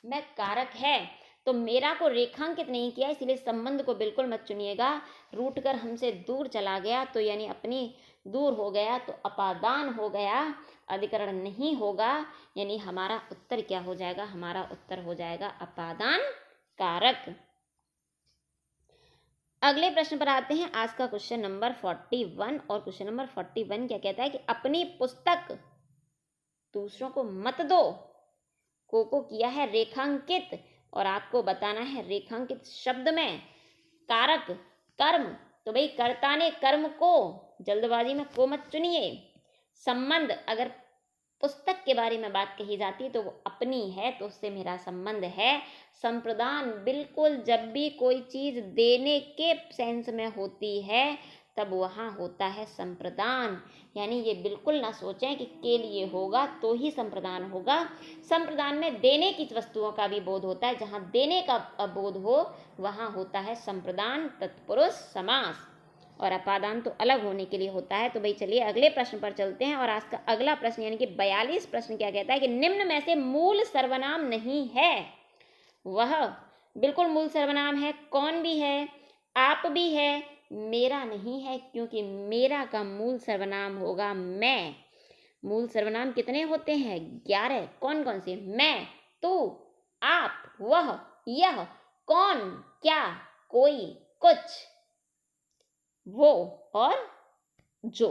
मैं कारक है। तो मेरा को रेखांकित नहीं किया, इसलिए संबंध को बिल्कुल मत चुनिएगा। रूठ कर हमसे दूर चला गया तो यानी अपनी दूर हो गया तो अपादान हो गया, अधिकरण नहीं होगा। यानी हमारा उत्तर क्या हो जाएगा, हमारा उत्तर हो जाएगा अपादान कारक। अगले प्रश्न पर आते हैं। आज का क्वेश्चन नंबर 41 और क्वेश्चन नंबर 41 क्या कहता है कि अपनी पुस्तक दूसरों को मत दो, को किया है रेखांकित और आपको बताना है रेखांकित शब्द में कारक कर्म। तो भाई कर्ता ने कर्म को, जल्दबाजी में को मत चुनिए। संबंध, अगर पुस्तक के बारे में बात कही जाती है तो वो अपनी है तो उससे मेरा संबंध है। संप्रदान, बिल्कुल जब भी कोई चीज देने के सेंस में होती है तब वहाँ होता है संप्रदान। यानी ये बिल्कुल ना सोचें कि के लिए होगा तो ही संप्रदान होगा। संप्रदान में देने की वस्तुओं का भी बोध होता है, जहाँ देने का बोध हो वहाँ होता है संप्रदान तत्पुरुष समास। और अपादान तो अलग होने के लिए होता है। तो भाई चलिए अगले प्रश्न पर चलते हैं और आज का अगला प्रश्न यानी कि 42 प्रश्न क्या कहता है कि निम्न में से मूल सर्वनाम नहीं है। वह बिल्कुल मूल सर्वनाम है, कौन भी है, आप भी है, मेरा नहीं है, क्योंकि मेरा का मूल सर्वनाम होगा मैं। मूल सर्वनाम कितने होते हैं, 11। कौन कौन से, मैं, तू, आप, वह, यह, कौन, क्या, कोई, कुछ, वो और जो।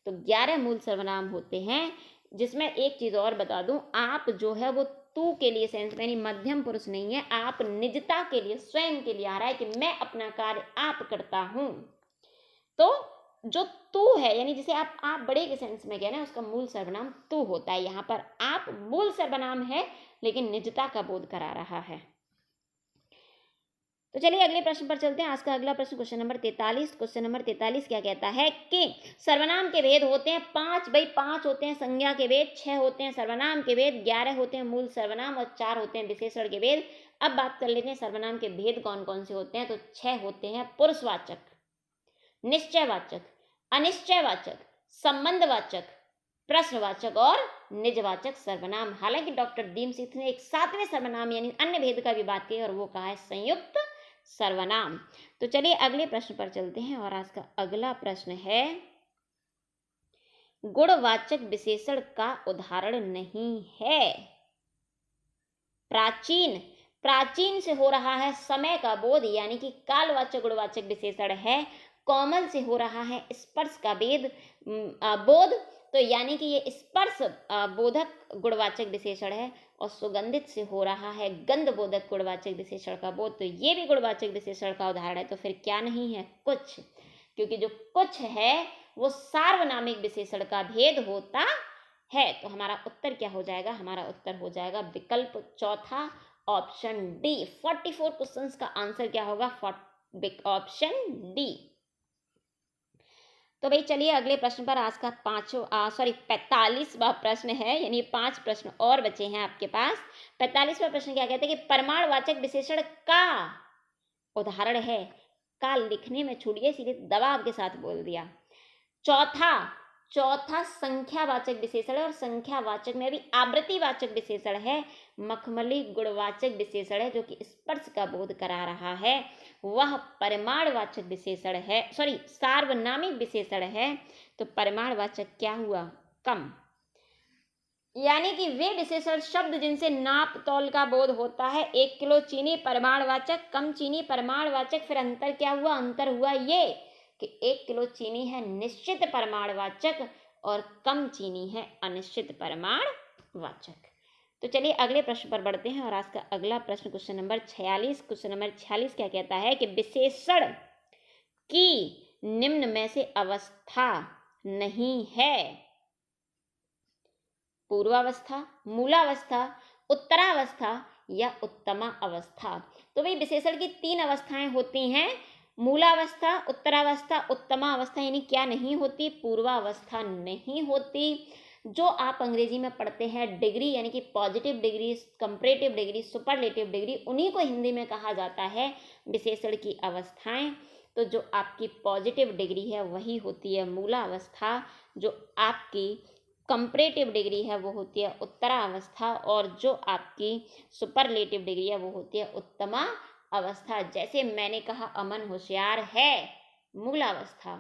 तो 11 मूल सर्वनाम होते हैं। जिसमें एक चीज और बता दूं, आप जो है वो तू के लिए सेंस में, मध्यम पुरुष नहीं है। आप निजता के लिए, स्वयं के लिए आ रहा है कि मैं अपना कार्य आप करता हूं। तो जो तू है यानी जिसे आप बड़े के सेंस में कह रहे हैं उसका मूल सर्वनाम तू होता है। यहां पर आप मूल सर्वनाम है लेकिन निजता का बोध करा रहा है। तो चलिए अगले प्रश्न पर चलते हैं। आज का अगला प्रश्न क्वेश्चन नंबर 43। क्वेश्चन नंबर 43 क्या कहता है कि सर्वनाम के भेद होते हैं 5। भाई 5 होते हैं संज्ञा के भेद, 6 होते हैं सर्वनाम के भेद, 11 होते हैं मूल सर्वनाम और 4 होते हैं विशेषण के भेद। अब बात कर लेते हैं सर्वनाम के भेद कौन कौन से होते हैं। तो 6 होते हैं पुरुषवाचक, निश्चयवाचक, अनिश्चयवाचक, संबंधवाचक, प्रश्नवाचक और निजवाचक सर्वनाम। हालांकि डॉक्टर दीमसिंह ने एक 7वें सर्वनाम यानी अन्य भेद का भी बात की और वो कहा है संयुक्त सर्वनाम। तो चलिए अगले प्रश्न पर चलते हैं और आज का अगला प्रश्न है गुणवाचक विशेषण का उदाहरण नहीं है। प्राचीन, प्राचीन से हो रहा है समय का बोध यानी कि कालवाचक गुणवाचक विशेषण है। कोमल से हो रहा है स्पर्श का बोध, तो यानी कि ये स्पर्श बोधक गुणवाचक विशेषण है। और सुगंधित से हो रहा है गंध बोधक गुणवाचक विशेषण का बोध, तो ये भी गुणवाचक विशेषण का उदाहरण है। तो फिर क्या नहीं है, कुछ, क्योंकि जो कुछ है वो सार्वनामिक विशेषण का भेद होता है। तो हमारा उत्तर क्या हो जाएगा, हमारा उत्तर हो जाएगा विकल्प चौथा ऑप्शन डी। 44 क्वेश्चंस का आंसर क्या होगा, ऑप्शन डी। तो भाई चलिए अगले प्रश्न पर आज का 45वां प्रश्न है, यानी 5 प्रश्न और बचे हैं आपके पास। 45वां प्रश्न क्या कहते हैं कि परमाणुवाचक विशेषण का उदाहरण है। का लिखने में छूटिए, सीधे दबाव के साथ बोल दिया। चौथा, चौथा संख्यावाचक विशेषण है और संख्यावाचक में भी आवृत्तिवाचक विशेषण है। मखमली गुणवाचक विशेषण है जो कि स्पर्श का बोध करा रहा है। वह परिमाणवाचक विशेषण है, सॉरी सार्वनामिक विशेषण है। तो परिमाणवाचक क्या हुआ? कम, यानी कि वे विशेषण शब्द जिनसे नाप तौल का बोध होता है। 1 किलो चीनी परिमाणवाचक, कम चीनी परिमाणवाचक। फिर अंतर क्या हुआ? अंतर हुआ ये कि 1 किलो चीनी है निश्चित परिमाणवाचक और कम चीनी है अनिश्चित परिमाणवाचक। तो चलिए अगले प्रश्न पर बढ़ते हैं और आज का अगला प्रश्न क्वेश्चन नंबर 46। क्वेश्चन नंबर 46 क्या कहता है कि विशेषण की निम्न में से अवस्था नहीं है। पूर्वावस्था, मूलावस्था, उत्तरावस्था या उत्तमा अवस्था। तो भाई विशेषण की 3 अवस्थाएं होती हैं, मूलावस्था, उत्तरावस्था, उत्तमा अवस्था। यानी क्या नहीं होती? पूर्वावस्था नहीं होती। जो आप अंग्रेजी में पढ़ते हैं डिग्री, यानी कि positive degree, comparative degree, superlative degree, उन्हीं को हिंदी में कहा जाता है विशेषण की अवस्थाएं। तो जो आपकी पॉजिटिव डिग्री है वही होती है मूलावस्था, जो आपकी कंपैरेटिव डिग्री है वो होती है उत्तरावस्था, और जो आपकी सुपरलेटिव डिग्री है वो होती है उत्तमा अवस्था। जैसे मैंने कहा अमन होशियार है, मूलावस्था।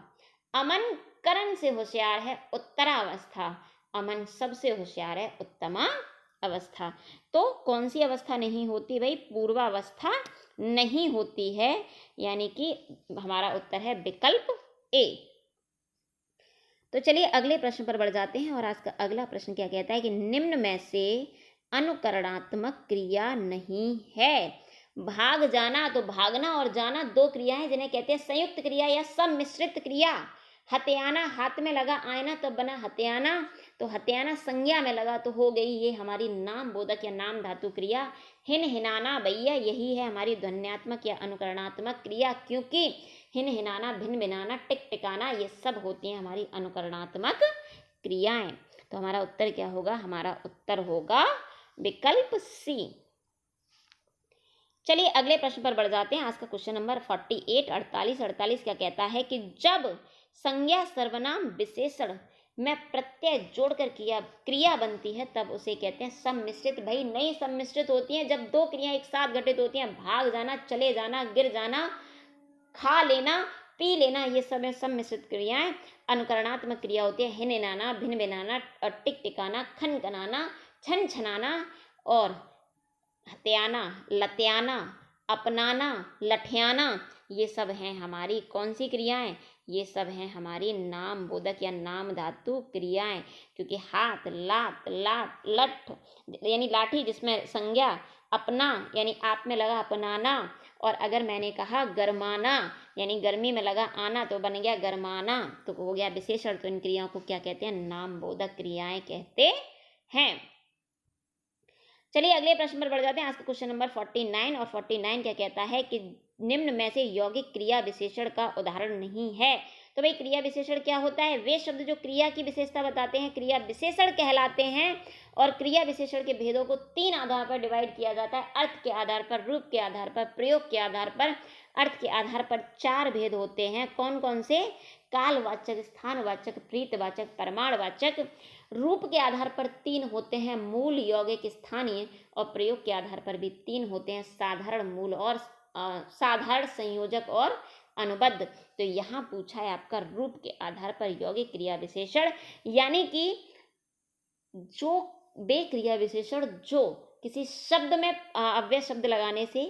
अमन करण से होशियार है, उत्तरावस्था। अमन सबसे होशियार है, उत्तमा अवस्था। तो कौन सी अवस्था नहीं होती भाई? पूर्वावस्था नहीं होती है, यानी कि हमारा उत्तर है विकल्प ए। तो चलिए अगले प्रश्न पर बढ़ जाते हैं और आज का अगला प्रश्न क्या कहता है कि निम्न में से अनुकरणात्मक क्रिया नहीं है। भाग जाना, तो भागना और जाना 2 क्रियाएं जिन्हें कहते हैं संयुक्त क्रिया या सम्मिश्रित क्रिया। हथियाना, हाथ में लगा आयना तो बना हथियाना, तो हथियाना संज्ञा में लगा तो हो गई ये हमारी नाम बोधक या नाम धातु क्रिया। हिन हिनाना भैया, यही है हमारी ध्वन्यात्मक या अनुकरणात्मक क्रिया, क्योंकि हिन हिनाना, भिन भिनाना, टिक टिकाना ये सब होती हैं हमारी अनुकरणात्मक क्रियाएं। तो हमारा उत्तर क्या होगा? हमारा उत्तर होगा विकल्प सी। चलिए अगले प्रश्न पर बढ़ जाते हैं। आज का क्वेश्चन नंबर 48 48 क्या कहता है कि जब संज्ञा सर्वनाम विशेषण में प्रत्यय जोड़कर क्रिया बनती है तब उसे कहते हैं सम्मिश्रित। भाई नहीं सम्मिश्रित होती हैं जब 2 क्रियाएं एक साथ घटित होती हैं। भाग जाना, चले जाना, गिर जाना, खा लेना, पी लेना, ये सब है सम्मिश्रित क्रियाएं। अनुकरणात्मक क्रिया होती है हिन हिनाना, भिन भिनाना, टिक टिकाना, खन खनाना, छन छनाना और हत्याना, लत्याना, अपनाना, लठियाना। ये सब हैं हमारी कौन सी क्रियाएं? ये सब हैं हमारी नाम बोधक या नाम धातु क्रियाएं, क्योंकि हाथ, लात, लाट, लठ यानी लाठी जिसमें संज्ञा, अपना यानी आप में लगा अपनाना, और अगर मैंने कहा गरमाना यानी गर्मी में लगा आना तो बन गया गरमाना, तो हो गया विशेषण। तो इन क्रियाओं को क्या कहते हैं? नाम बोधक क्रियाएं कहते हैं। चलिए अगले प्रश्न पर बढ़ जाते हैं। आज का क्वेश्चन नंबर 49 और 49 क्या कहता है कि निम्न में से यौगिक क्रिया विशेषण का उदाहरण नहीं है। तो भाई क्रिया विशेषण क्या होता है? वे शब्द जो क्रिया की विशेषता बताते हैं क्रिया विशेषण कहलाते हैं। और क्रिया विशेषण के भेदों को 3 आधार पर डिवाइड किया जाता है। अर्थ के आधार पर, रूप के आधार पर, प्रयोग के आधार पर। अर्थ के आधार पर 4 भेद होते हैं। कौन कौन से? कालवाचक, स्थानवाचक, प्रीतवाचक, परमाणवाचक। रूप के आधार पर 3 होते हैं, मूल, यौगिक, स्थानीय। और प्रयोग के आधार पर भी 3 होते हैं, साधारण, मूल और साधारण, संयोजक और अनुबद्ध। तो यहाँ पूछा है आपका रूप के आधार पर यौगिक क्रिया विशेषण, यानी कि जो वे क्रिया विशेषण जो किसी शब्द में अव्यय शब्द लगाने से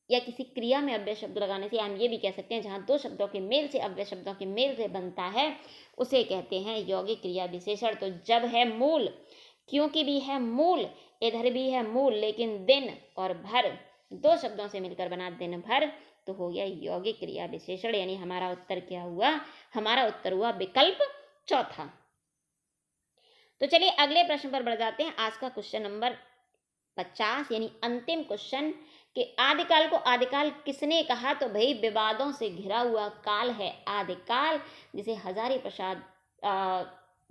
या किसी क्रिया में अव्यय शब्द लगाने से, हम ये भी कह सकते हैं जहाँ 2 शब्दों के मेल से, अव्यय शब्दों के मेल से बनता है, उसे कहते हैं यौगिक क्रिया विशेषण। तो जब है मूल, क्योंकि भी है मूल, इधर भी है मूल, लेकिन दिन और भर 2 शब्दों से मिलकर बना दिन भर, तो हो गया यौगिक क्रिया विशेषण। यानी हमारा उत्तर क्या हुआ? हमारा उत्तर हुआ विकल्प चौथा। तो चलिए अगले प्रश्न पर बढ़ जाते हैं। आज का क्वेश्चन नंबर 50 यानी अंतिम क्वेश्चन कि आदिकाल को आदिकाल किसने कहा? तो भाई विवादों से घिरा हुआ काल है आदिकाल, जिसे हजारी प्रसाद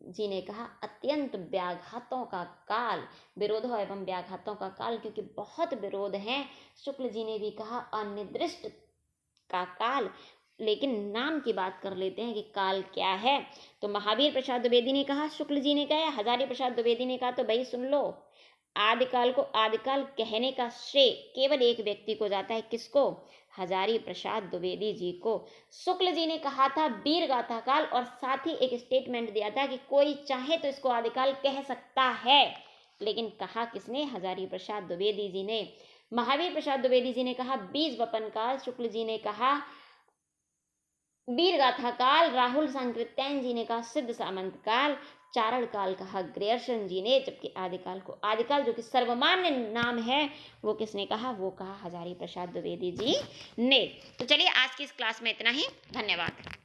जी ने कहा अत्यंत व्याघातों का काल, विरोधों एवं व्याघातों का काल, क्योंकि बहुत विरोध हैं। शुक्ल जी ने भी कहा अनिर्दिष्ट का काल, लेकिन नाम की बात कर लेते हैं कि काल क्या है। तो महावीर प्रसाद द्विवेदी ने कहा, शुक्ल जी ने कहा, हजारी प्रसाद द्विवेदी ने कहा। तो भाई सुन लो, आदिकाल को आदिकाल कहने का श्रेय केवल एक व्यक्ति को जाता है। किसको? हजारी प्रसाद द्विवेदी जी को। शुक्ल जी ने कहा था वीर गाथा काल, और साथ ही एक स्टेटमेंट दिया था कि कोई चाहे तो इसको आदिकाल कह सकता है। लेकिन कहा किसने? हजारी प्रसाद द्विवेदी जी ने। महावीर प्रसाद द्विवेदी जी ने कहा बीज वपन काल, शुक्ल जी ने कहा वीर गाथा काल, राहुल सांकृत्यायन जी ने कहा सिद्ध सामंत काल, चारण काल कहा ग्रेयर्सन जी ने, जबकि आदिकाल को आदिकाल जो कि सर्वमान्य नाम है वो किसने कहा? वो कहा हजारी प्रसाद द्विवेदी जी ने। तो चलिए आज की इस क्लास में इतना ही। धन्यवाद।